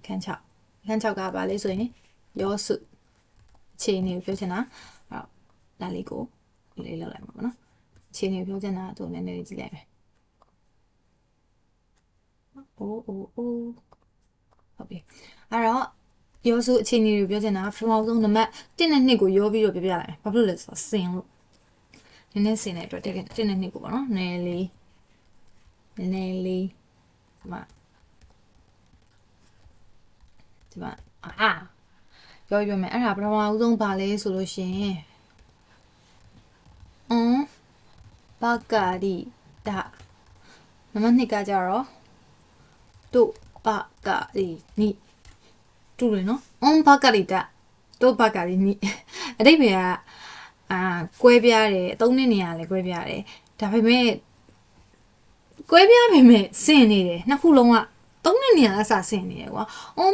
ခန်း6ကပါလေဆိုရင်ရောစုအခြေအနေကိုပြောချင်တာအဲ့ဒါလေးကိုလေးလောက်လိုက်မှာပေါ့နော်အခြေအနေကိုပြောချင်တာသူနည်းနည်းလေးကြည့်လိုက်မယ်အိုးဟုတ်ပြီအဲ့တော့ရောစုအခြေအနေကိုပြောချင်တာပထမဆုံးနံပါတ်1နဲ့2ကိုရောပြီးတော့ပြပြလိုက်မယ်ဘာဖြစ်လို့လဲဆိုတော့စင်လို့နည်းနည်းစင်တဲ့အတွက်1နဲ့2ကိုပေါ့နော်နည်းနည်းလေးဒီမှာပြောမယ်အဲ့ဒါပထမဆုံးပါလဲဆိုလို့ရှင်ဘာကာဒီဒါနံပါတ်2ကကြတော့တို့ဘာကာဒီနီတူတယ်နော်ဘာကာဒီဒါတို့ဘာကာဒီနီအတိတ်ပဲကကွဲပြားတယ်3နှစ်နေရာလဲကွဲပြားတယ်ဒါပေမဲ့ကွဲပြားပေမဲ့စင်နေတယ်နှစ်ခုလုံးက3နှစ်နေရာအစားစင်နေတယ်ကွာ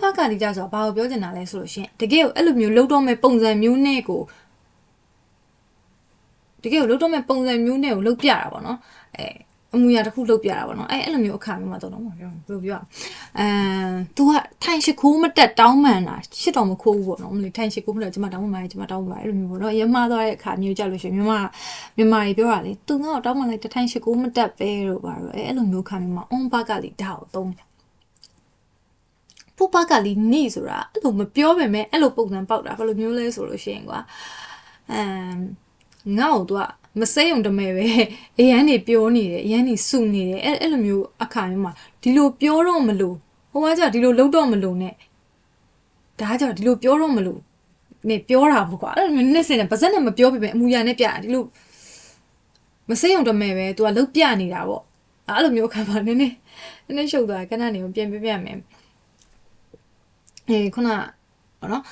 ဘာကာဒီဒါဆိုတော့ဘာကိုပြောချင်တာလဲဆိုလို့ရှင်တကယ်ကိုအဲ့လိုမျိုးလှုပ်တော့မဲ့ပုံစံမျိုးနဲ့ကိုတကယ်ကိုလှုပ်တော့မဲ့ပုံစံမျိုးနဲ့ကိုလှုပ်ပြတာပေါ့နော်အမူအရာတစ်ခုလှုပ်ပြတာပေါ့နော်အဲ့လိုမျိုးအခါမျိုးမှာတော့ဘယ်လိုပြောतू ကထိုင်ရှိခိုးမတက်တောင်းမှန်တာရှစ်တော်မခိုးဘူးပေါ့နော်မလို့ထိုင်ရှိခိုးမလို့ကျွန်မတောင်းမှန်ပါတယ်ကျွန်မတောင်းမှန်ပါတယ်အဲ့လိုမျိုးပေါ့နော်ရမသွားတဲ့အခါမျိုးကြလို့ရှိရင်မြန်မာတွေပြောတာလေ तू ငါ့ကိုတောင်းမှန်လိုက်ထိုင်ရှိခိုးမတက်ပဲလို့ပါတော့အဲ့လိုမျိုးခါမျိုးမှာဘကလေးဒါကိုသုံးတယ်ဖူဘကလေးနေဆိုတာအဲ့လိုမပြောပေမဲ့အဲ့လိုပုံစံပေါက်တာဘယ်လိုမျိုးလဲဆိုလို့ရှိရင်ကွာငါ့ကို तू ကမစိမ့်ုံတမဲပဲအရန်နေပြောနေတယ်အရန်နေစုနေတယ်အဲ့လိုမျိုးအခါမျိုးမှာဒီလိုပြောတော့မလို့ဟိုကကြဒီလိုလုံးတော့မလို့ ਨੇ ဒါကြဒီလိုပြောတော့မလို့ ਨੇ ပြောတာပေါ့ကွာအဲ့လိုမျိုးနဲ့စင်တယ်ပါဇက်နဲ့မပြောပြပဲအမူအရာနဲ့ပြတာဒီလိုမစိမ့်ုံတမဲပဲ तू ကလုံးပြနေတာပေါ့အဲ့လိုမျိုးအခါမှာနည်းနည်းရှုပ်သွားခဏနေပြန်ပြမယ်ခုနပေါ့နော်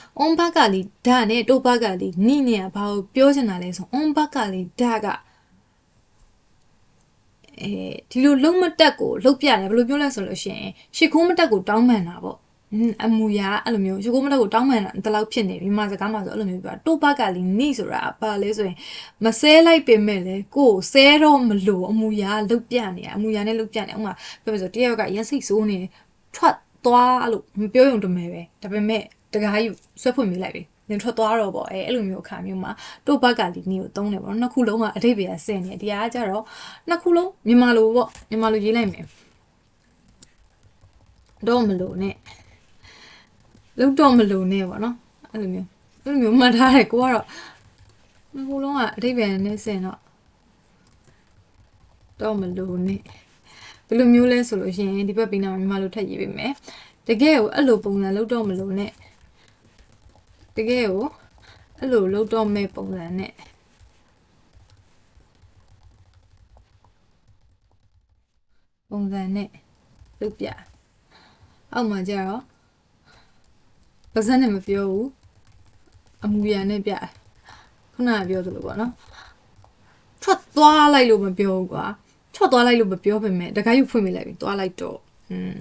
ဘကလေးဒါနဲ့တို့ဘကလေးနိနဲ့ဘာကိုပြောချင်တာလဲဆိုဘကလေးဒါကဒီလိုလုံးမတက်ကိုလှုပ်ပြတယ်ဘယ်လိုပြောလဲဆိုလို့ရှိရင်ရှစ်ခိုးမတက်ကိုတောင်းပန်တာပေါ့အမူအရာအဲ့လိုမျိုးရှစ်ခိုးမတက်ကိုတောင်းပန်တာတလောက်ဖြစ်နေပြီမစကားမှာဆိုအဲ့လိုမျိုးပြောတို့ဘကလေးနိဆိုတာဘာလဲဆိုရင်မဆဲလိုက်ပင်မဲ့လေကိုဆဲတော့မလို့အမူအရာလှုပ်ပြနေတာအမူအရာနဲ့လှုပ်ပြနေဥမာပြောလို့ဆိုတယောက်ကရန်စိတ်ဆိုးနေထွက်သွားလို့မပြောရုံတမဲပဲဒါပေမဲ့တကားယူဆွဲဖွင့်မိလိုက်ပြီနင်ထွက်သွားတော့ပေါ့အဲ့လိုမျိုးအခါမျိုးမှာတို့ဘက်ကလီနီကိုသုံးတယ်ပေါ့နှစ်ခုလုံးကအတိတ်ပဲဆင်နေဒီဟာကကြတော့နှစ်ခုလုံးမြန်မာလိုပေါ့မြန်မာလိုရေးလိုက်မယ်တော့မလို့နဲ့လုံးတော့မလို့နဲ့ပေါ့နော်အဲ့လိုမျိုးမှတ်ထားတယ်ကိုကတော့နှစ်ခုလုံးကအတိတ်ပဲနဲ့ဆင်တော့မလို့နဲ့ဘယ်လိုမျိုးလဲဆိုလို့ရှိရင်ဒီဘက်ပြီးတော့မြန်မာလိုထပ်ရေးပေးမယ်တကယ်ကိုအဲ့လိုပုံစံလုံးတော့မလို့နဲ့တကယ်ကိုအဲ့လိုလုံးတော့မဲ့ပုံစံနဲ့လုပ်ပြအောက်မှာကျတော့ပါဇက်နဲ့မပြောဘူးအမူအရာနဲ့ပြခုနကပြောသလိုပေါ့နော်ထွက်သွားလိုက်လို့မပြောဘူးကွာထွက်သွားလိုက်လို့မပြောပေမဲ့တခါယူဖွင့်မိလိုက်ပြီသွားလိုက်တော့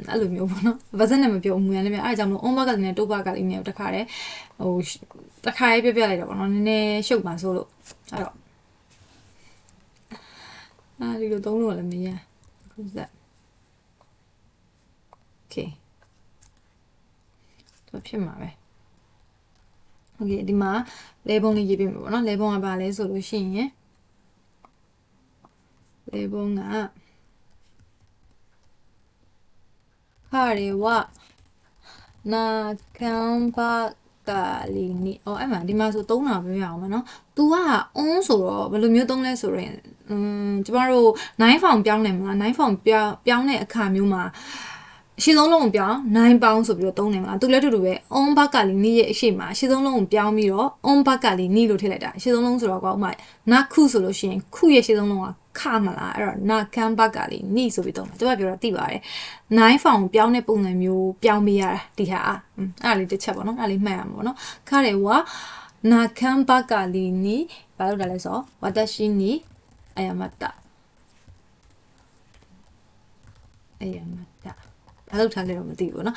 အဲ့လိုမျိုးပေါ့နော်ပါဇက်နဲ့မပြောအမူအရာနဲ့ပြအဲ့ဒါကြောင့်မလို့ဘကလေးနဲ့တို့ဘကလေးနဲ့တခါတည်းတခါရေးပြလိုက်တော့ပေါ့နော်နည်းနည်းရှုပ်ပါဆိုလို့အဲ့တော့ဒီလိုသုံးလို့လည်းမရခုစက်โอเคတော့ဖြစ်မှာပဲโอเคဒီမှာလဲပုံလေးရေးပြမယ်ပေါ့နော်လဲပုံကဘာလဲဆိုလို့ရှိရင်လဲပုံကခရေဝနာခံပါကလီနီအဲ့မှာဒီမှာဆိုသုံးတာပြောရအောင်မယ်နော် तू ကအွန်းဆိုတော့ဘယ်လိုမျိုးသုံးလဲဆိုရင်ကျမတို့9ဖောင်ပြောင်းတယ်မလား9ဖောင်ပြောင်းတဲ့အခါမျိုးမှာအရှိဆုံးလုံးကိုပြောင်း9ပေါင်းဆိုပြီးတော့သုံးတယ်မလား तू လည်းတူတူပဲအွန်းဘကလီနီရဲ့အရှိမှာအရှိဆုံးလုံးကိုပြောင်းပြီးတော့အွန်းဘကလီနီလို့ထည့်လိုက်တာအရှိဆုံးလုံးဆိုတော့ကွာဥမာနာခုဆိုလို့ရှိရင်ခုရဲ့အရှိဆုံးလုံးကခမလားအဲ့တော့နာခံဘကလီနီဆိုပြီးသုံးတယ်ကျမပြောတာသိပါတယ်9ဖောင်ပြောင်းတဲ့ပုံစံမျိုးပြောင်းပေးရတာဒီဟာအဲ့ဒါလေးတစ်ချက်ပေါ့နော်အဲ့ဒါလေးမှတ်ရမှာပေါ့နော်ခါတယ်ဝါနာခံဘကလီနီဘာလို့လဲဆိုဝါတရှိနီအယမတာဘာလို့ထားလဲတော့မသိဘူးเนาะ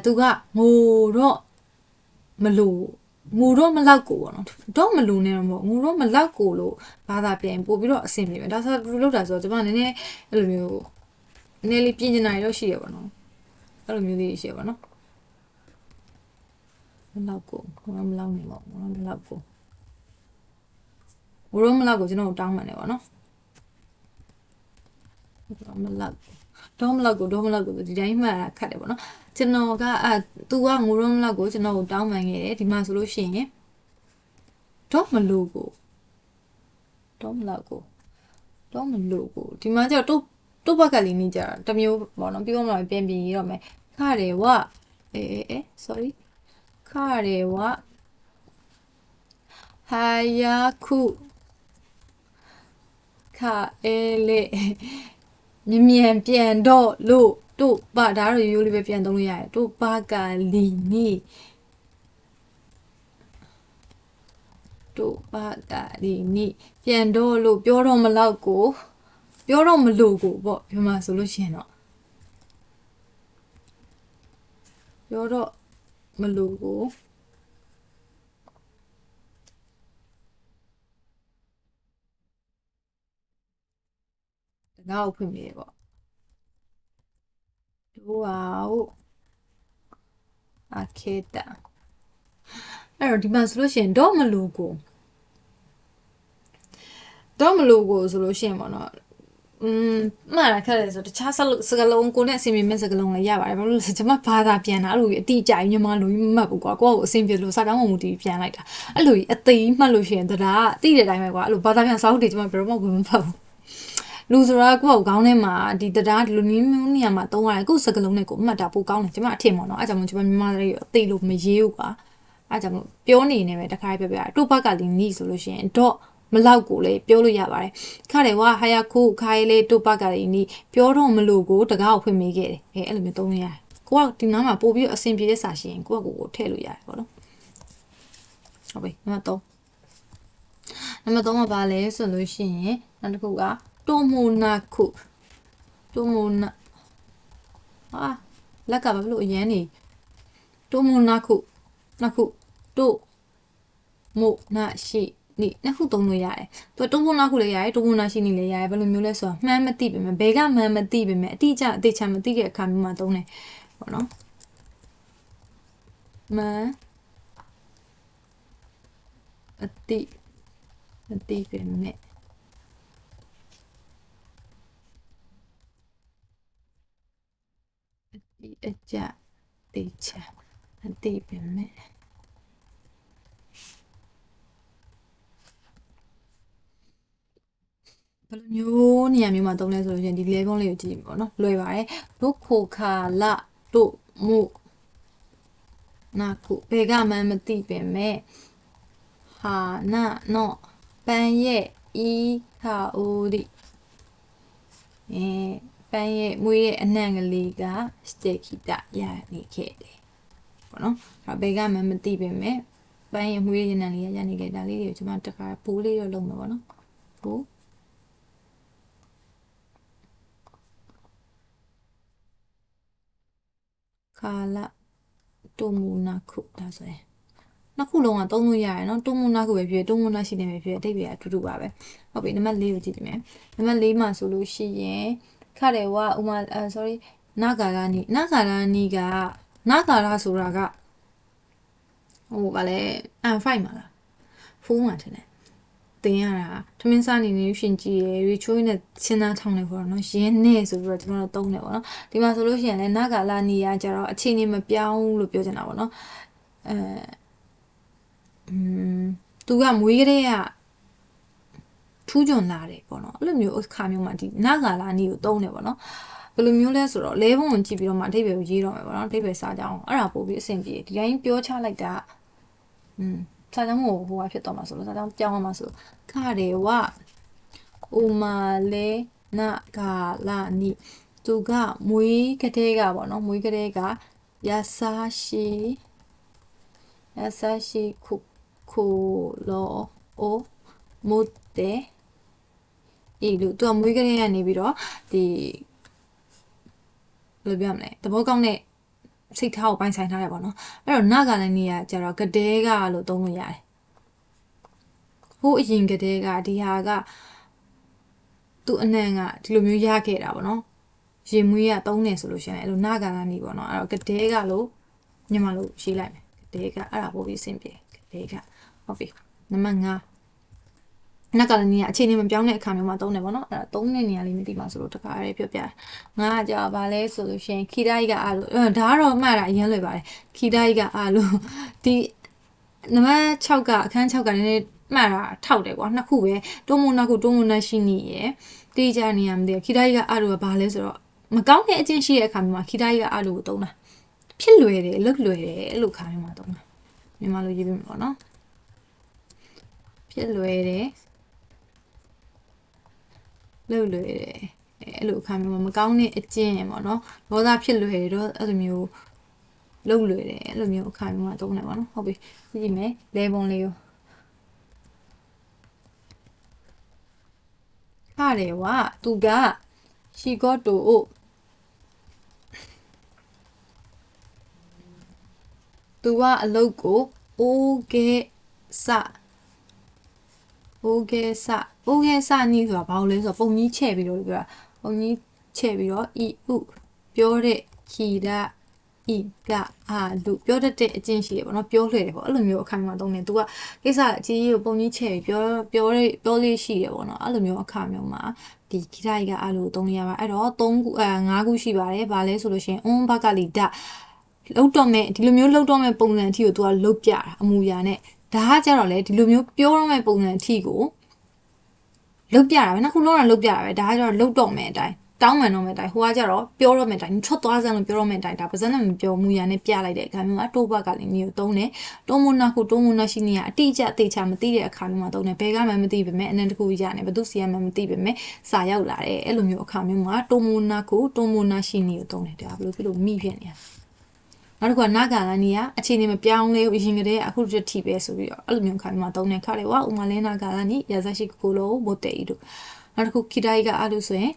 သူကငိုတော့မလို့ငိုတော့မလောက်ကိုပေါ့နော်တော့မလို့နဲ့တော့မဟုတ်ငိုတော့မလောက်ကိုလို့ဘာသာပြန်ပို့ပြီးတော့အဆင်ပြေမယ်ဒါဆိုဘယ်လိုလုပ်တာဆိုတော့ကျွန်မနည်းနည်းအဲ့လိုမျိုးနည်းလေးပြင်ကျင်တာတော့ရှိရပါတော့အဲ့လိုမျိုးလေးရှိရပါတော့ ဘယ်လောက်ကိုဘယ်လောက်နေပေါ့ဘယ်လောက်ကိုဘယ်လောက်ကိုကျွန်တော်တောင်းမှန်တယ်ပေါ့နော်မလောက်တော့မလောက်ကိုဒီတိုင်းမှတ်တာခတ်တယ်ပေါ့နော်ကျွန်တော်ကသူကငိုတော့မလောက်ကိုကျွန်တော်ကိုတောင်းမှန်ခဲ့တယ်ဒီမှာဆိုလို့ရှိရင်တော့မလို့ကိုတော့မလောက်ကိုဒီမှာကျတော့တုတ်ဘက်ကလေးနေကြတာတမျိုးပေါ့နော်ပြီးတော့မှပြန်ရတော့မယ်ခတယ်ဝsorry ခတယ်ဝဟာယာခုခအဲလေမြန်ပြန်တော့လို့တို့ပါဒါတော့ရိုးလေးပဲပြန်သုံးလို့ရတယ်တို့ပါကလီနီတို့ပါကလီနီပြန်တော့လို့ပြောတော့မလို့ကိုပေါ့ဒီမှာဆိုလို့ရှိရင်တော့ပြောတော့မလို့ကိုတကားကိုဖွင့်မိတယ်ပေါ့တို့ဟာအခေတာအဲ့တော့ဒီမှာဆိုလို့ရှိရင်တော့မလို့ကိုဆိုလို့ရှိရင်ပေါ့နော်မှန်တာခက်တယ်ဆိုတခြားစကလုံးကိုနဲ့အဆင်ပြေမဲ့စကလုံးလည်းရပါတယ်ဘာလို့လဲဆိုကျွန်မဘာသာပြန်တာအဲ့လိုအတိအကျညီမလိုမှတ်ဘူးကွာကိုယ့်ကိုအဆင်ပြေလို့စာကောင်းမှုတီးပြန်လိုက်တာအဲ့လိုအသေးမှတ်လို့ရှိရင်တရားအတိတဲ့အတိုင်းပဲကွာအဲ့လိုဘာသာပြန်စာအုပ်တွေကျွန်မဘယ်တော့မှဝင်မဖတ်ဘူးလူဆိုတာကိုယ့်ကိုခေါင်းထဲမှာဒီတရားဒီလိုမျိုးနေရာမှာသုံးရတယ်ကိုယ့်စကလုံးနဲ့ကိုမှတ်တာပိုကောင်းတယ်ကျွန်မအထင်ပေါ့နော်အဲ့ကြောင့်မို့ကျွန်မမြန်မာလေးအသေးလို့မရေးဘူးကွာအဲ့ကြောင့်မို့ပြောနေနေပဲတခါပြပြတို့ဘက်ကလီနီဆိုလို့ရှိရင်တော့မလောက်ကိုလည်းပြောလို့ရပါတယ်ခါတယ်ဝါဟာယာခုခိုင်လေးတို့ဘက်ကလေးနီပြောတော့မလို့ကိုတကားကိုဖွင့်ပေးခဲ့တယ်အဲ့လိုမျိုးသုံးလို့ရတယ်ကိုကဒီနားမှာပို့ပြီးအဆင်ပြေတဲ့စာရှိရင်ကိုကကိုထည့်လို့ရတယ်ပေါ့နော်ဟုတ်ပြီနံပါတ်3ကဘာလဲဆိုလို့ရှိရင်နောက်တစ်ခုကတိုမိုနာခုလက်ကဘာလို့အရန်နေတိုမိုနာခုတိုမိုနာရှိနိနှစ်ခုသုံးလို့ရတယ်သူတုံးပုံနောက်ခုလည်းရတယ်တုံးပုံနောက်ရှိနေလည်းရတယ်ဘယ်လိုမျိုးလဲဆိုတော့မှန်းမသိပေမဲ့ဘယ်ကမှန်းမသိပေမဲ့အတိအကျအသေးချာမသိတဲ့အခါမျိုးမှာသုံးတယ်ပေါ့နော်မှန်းအတိမသိပေမဲ့အတိအကျသေချာမသိပေမဲ့ဘယ်လိုမျိုးနေရာမျိုးမှာသုံးလဲဆိုလို့ရှိရင်ဒီလေပုံးလေးကိုကြည့်ပေါ့နော်လွယ်ပါတယ်ဒုက္ခခါလတို့မို့နာခုဘယ်ကမှမသိပင်မဲ့ဟာနာနော့ပန်းရဲ့ဤခါအိုဒီပန်းရဲ့မွေးရဲ့အနှံ့ကလေးကစတေခိတရနေခဲ့တယ်ပေါ့နော်ဒါဘယ်ကမှမသိပင်မဲ့ပန်းရဲ့မွေးရဲ့နှံလေးကရနေခဲ့ဒါလေးတွေကိုကျွန်မတခါပိုးလေးတော့လုပ်မှာပေါ့နော်ပိုးခါလတိုမူနာခုဒါဆိုရင်နှစ်ခုလုံးကသုံးလို့ရတယ်နော်တိုမူနာခုပဲဖြစ်တိုမူနာရှိတယ်ပဲဖြစ်အတိတ်ပဲအတူတူပါပဲဟုတ်ပြီနံပါတ်4ကိုကြည့်ကြည့်မယ်နံပါတ်4မှာဆိုလို့ရှိရင်ခတယ်ဝဥမာ sorry နာဂါရာနီကနာဂါရာဆိုတာကဟိုဗာလဲ5မှာလား4မှာထင်တယ်တင်ရတာထမင်းစားနေနေရှင်ကြည့်ရယ်ချိုးနဲ့ချင်းသားထောင်းနေပေါ့နော်ရင်းနဲ့ဆိုပြီးတော့ကျွန်တော်တို့သုံးတယ်ပေါ့နော်ဒီမှာဆိုလို့ရှိရင်လည်းနာဂါလာနီယာကျတော့အခြေအနေမပြောင်းလို့ပြောချင်တာပေါ့နော်သူကမွေးကလေးကထူးချွန်လာတယ်ပေါ့နော်အဲ့လိုမျိုးအခါမျိုးမှာဒီနာဂါလာနီကိုသုံးတယ်ပေါ့နော်ဘယ်လိုမျိုးလဲဆိုတော့လဲဘုံကိုကြည့်ပြီးတော့မှအဓိပ္ပာယ်ကိုရေးတော့မယ်ပေါ့နော်အဓိပ္ပာယ်စာကြောင်းအဲ့ဒါပို့ပြီးအဆင်ပြေဒီတိုင်းပြောချလိုက်တာစာကြောင်းကိုဟိုကဖြစ်တော့မှာဆိုလို့စာကြောင်းပြောင်းမှာဆိုခရေဝဥမာလေနာဂါလာနီသူကမွေးကလေးကပေါ့နော်မွေးကလေးကယဆာရှိခုလောအိုမုတ်တေဤလူသူကမွေးကလေးကနေပြီးတော့ဒီဘယ်လိုပြောမလဲသဘောကောင်းတဲ့စိတ်ထားကိုပိုင်ဆိုင်ထားတယ်ပေါ့နော်အဲ့တော့နာဂါလည်းနေရကြတော့ကတဲကလို့သုံးလို့ရတယ်ဟိုအရင်ကတဲကဒီဟာကသူ့အနံ့ကဒီလိုမျိုးရခဲ့တာပေါ့နော်ရင်မွေးကသုံးတယ်ဆိုလို့ရှိရင်အဲ့လိုနာဂါလည်းနေပေါ့နော်အဲ့တော့ကတဲကလို့ညီမလို့ရေးလိုက်မယ် လေကအဲ့ဒါပို့ပြီးအဆင်ပြေလေကဟုတ်ပြီနံပါတ်5နက်ကလည်းနေရအခြေအနေမပြောင်းတဲ့အခါမျိုးမှာသုံးတယ်ပေါ့နော်အဲ့ဒါသုံးတဲ့နေရာလေးမသိပါဆိုလို့တခါရဲပြောပြငါကကြာပါလဲဆိုလို့ရှိရင်ခီတိုင်းကအားလို့ဒါကတော့မှတ်တာအရင်လွယ်ပါတယ်ခီတိုင်းကအားလို့ဒီနံပါတ်6ကအခန်း6ကလည်းမှတ်တာထောက်တယ်ကွာနှစ်ခုပဲတိုးမနောက်ခုတိုးမနရှိနေရယ်တေးကြနေရမသိခီတိုင်းကအားလို့ကဘာလဲဆိုတော့မကောင်းတဲ့အကျင့်ရှိတဲ့အခါမျိုးမှာခီတိုင်းကအားလို့ကိုသုံးတာဖြစ်လွယ်တယ်လွတ်လွယ်တယ်အဲ့လိုခါမျိုးမှာသုံးတာမြန်မာလိုရေးပြမယ်ပေါ့နော်ဖြစ်လွယ်တယ်လွတ်လွယ်တယ်အဲ့လိုအခါမျိုးမှာမကောင်းတဲ့အကျင့်ပေါ့နော်ဒေါသဖြစ်လွယ်တယ်တော့အဲ့လိုမျိုးလုံလွယ်တယ်အဲ့လိုမျိုးအခါမျိုးမှာသုံးတယ်ပေါ့နော်ဟုတ်ပြီကြည့်မယ်လဲပုံလေးကိုခါတယ်ဝသူကရှီကော့တိုသူကအလုတ်ကိုအိုးကဲစနီးဆိုတာဘာလို့လဲဆိုတော့ပုံကြီးချဲ့ပြီးတော့ပြောတာပုံကြီးချဲ့ပြီးတော့ဤဥပြောတဲ့ခီဒဤကအာလူပြောတတ်တဲ့အကျင့်ရှိတယ်ပေါ့နော်ပြောလွှဲတယ်ပေါ့အဲ့လိုမျိုးအခါမျိုးမှာသုံးတယ်သူကကိစ္စအကြီးကြီးကိုပုံကြီးချဲ့ပြီးပြောလေးရှိတယ်ပေါ့နော်အဲ့လိုမျိုးအခါမျိုးမှာဒီခီဒဤကအာလူသုံးရပါအဲ့တော့5ခုရှိပါတယ်ဘာလဲဆိုလို့ရှိရင်ဘကလီဒလောက်တော့မဲ့ဒီလိုမျိုးလောက်တော့မဲ့ပုံစံအထိကိုသူကလုတ်ပြတာအမူအရာနဲ့ဒါကကြတော့လေဒီလိုမျိုးပြောတော့မဲ့ပုံစံအထိကိုလုတ်ပြတာပဲနောက်ခုလုံးတော့လုတ်ပြတာပဲဒါကကြတော့လုတ်တော့မဲ့အတိုင်းတောင်းမှန်တော့မဲ့အတိုင်းဟိုကကြတော့ပြောတော့မဲ့အတိုင်းထွက်သွားစမ်းလို့ပြောတော့မဲ့အတိုင်းဒါပါစံနဲ့မပြောမူရနဲ့ပြလိုက်တဲ့အခါမျိုးကတိုးဘက်ကလည်းမျိုးသုံးတယ်တိုးမနာခုတိုးမနာရှိနေရအတိအကျသေချာမသိတဲ့အခါမျိုးမှာသုံးတယ်ဘယ်ကမှမသိပေမဲ့အနန္တခုရနေဘသူစီရမှမသိပေမဲ့စာရောက်လာတယ်အဲ့လိုမျိုးအခါမျိုးမှာတိုးမနာခုတိုးမနာရှိနေကိုသုံးတယ်ဒါဘယ်လိုဖြစ်လို့မိဖြစ်နေတာနောက်တစ်ခုကနာဂါလန်ကြီးကအခြေအနေမပြောင်းလဲဘူးအရင်ကတည်းကအခုတည်းထိပဲဆိုပြီးတော့အဲ့လိုမျိုးခါမျိုးမှာသုံးတယ်ခါလေဝဥမာလဲနာဂါလန်ကြီးရာဇရှိကိုလိုမိုတေးတို့နောက်တစ်ခုခိတိုင်းကအဲ့လိုဆိုရင်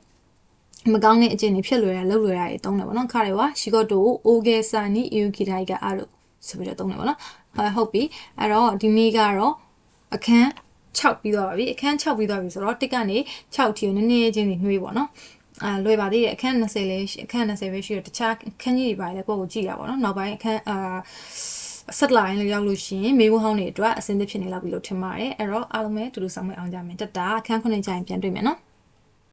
မကောင်းတဲ့အကျင့်တွေဖြစ်လွယ်တာလှုပ်လွယ်တာတွေသုံးတယ်ပေါ့နော်ခါလေဝရှီကော့တိုအိုဂေဆာနီအယူခိတိုင်းကအဲ့လိုဆိုပြီးတော့သုံးတယ်ပေါ့နော်ဟုတ်ပြီအဲ့တော့ဒီနေ့ကတော့အခန်း6ပြီးသွားပါပြီအခန်း6ပြီးသွားပြီဆိုတော့တစ်ကနေ6ထီကိုနည်းနည်းချင်းစီနှွေးပေါ့နော်လွယ်ပါသေးတယ်အခန်း20လေးအခန်း20ပဲရှိတော့တခြားခန်းကြီးတွေပါလေကိုယ့်ကိုကြည့်ရပါတော့နောက်ပိုင်းအခန်းဆက်လိုင်းလေးရောက်လို့ရှိရင်မေးခွန်းဟောင်းတွေအတွက်အစင်းသစ်ဖြစ်နေလောက်ပြီလို့ထင်ပါတယ်အဲ့တော့အားလုံးပဲတူတူဆောင်မအောင်ကြမယ်တက်တာအခန်း9ကျရင်ပြန်တွေ့မယ်နော်